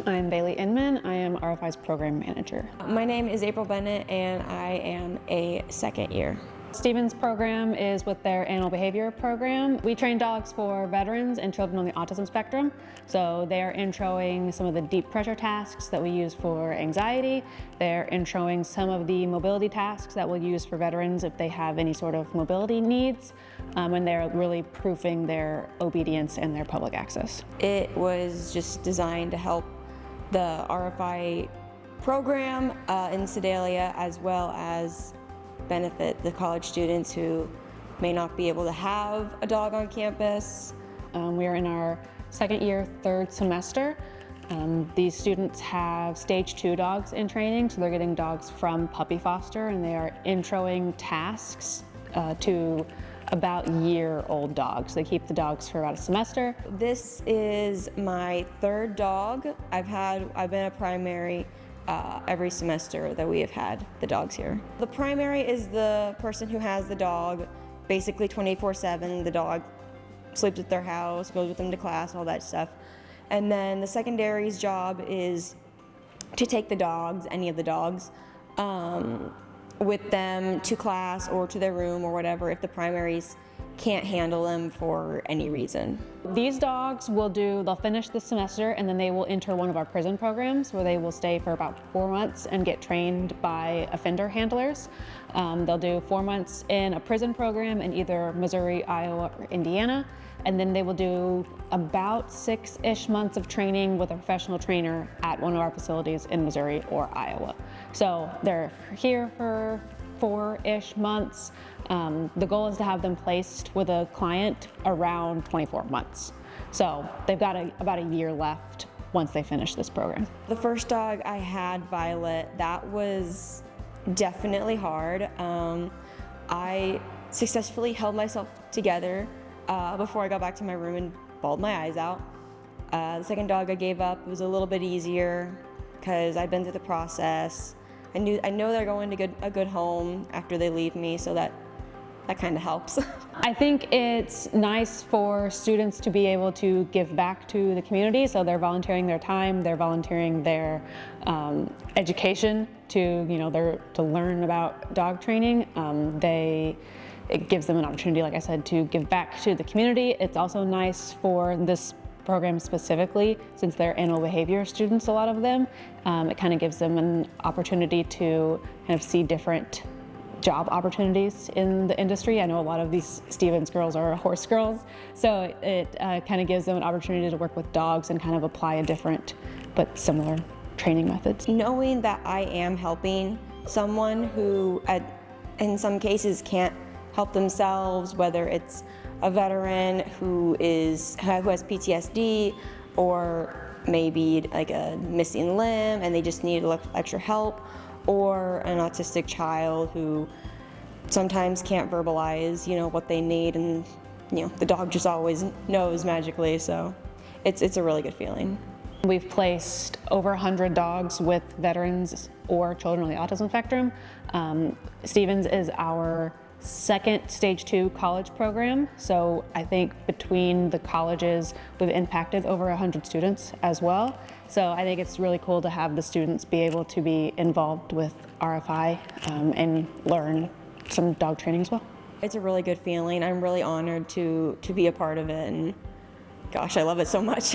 I'm Bailey Inman. I am RFI's program manager. My name is April Bennett and I am a second year. Stephen's program is with their animal behavior program. We train dogs for veterans and children on the autism spectrum. So they're introing some of the deep pressure tasks that we use for anxiety. They're introing some of the mobility tasks that we'll use for veterans if they have any sort of mobility needs. And they're really proofing their obedience and their public access. It was just designed to help the RFI program in Sedalia, as well as benefit the college students who may not be able to have a dog on campus. We are in our second year, third semester. These students have stage 2 dogs in training, so they're getting dogs from puppy foster, and they are introing tasks to about year-old dogs. They keep the dogs for about a semester. This is my third dog. I've been a primary every semester that we have had the dogs here. The primary is the person who has the dog basically 24/7. The dog sleeps at their house, goes with them to class, all that stuff. And then the secondary's job is to take the dogs, any of the dogs, with them to class or to their room or whatever if the primaries can't handle them for any reason. These dogs they'll finish the semester and then they will enter one of our prison programs where they will stay for about 4 months and get trained by offender handlers. They'll do 4 months in a prison program in either Missouri, Iowa, or Indiana, and then they will do about 6-ish months of training with a professional trainer at one of our facilities in Missouri or Iowa. So they're here for 4-ish months. The goal is to have them placed with a client around 24 months. So they've got about a year left once they finish this program. The first dog I had, Violet, that was definitely hard. I successfully held myself together before I got back to my room and bawled my eyes out. The second dog I gave up was a little bit easier because I'd been through the process. I know they're going to a good home after they leave me, so that kind of helps. I think it's nice for students to be able to give back to the community, so they're volunteering their time, they're volunteering their education to learn about dog training. It gives them an opportunity, like I said, to give back to the community. It's also nice for this program specifically, since they're animal behavior students, a lot of them. It kind of gives them an opportunity to kind of see different job opportunities in the industry. I know a lot of these Stevens girls are horse girls, so it kind of gives them an opportunity to work with dogs and kind of apply a different but similar training methods. Knowing that I am helping someone who in some cases can't help themselves, whether it's a veteran who has PTSD, or maybe like a missing limb and they just need extra help, or an autistic child who sometimes can't verbalize, what they need, and the dog just always knows magically. So it's a really good feeling. We've placed over 100 dogs with veterans or children on the autism spectrum. Stevens is our second stage 2 college program, so I think between the colleges we've impacted over 100 students as well. So I think it's really cool to have the students be able to be involved with RFI and learn some dog training as well. It's a really good feeling. I'm really honored to be a part of it, and gosh, I love it so much.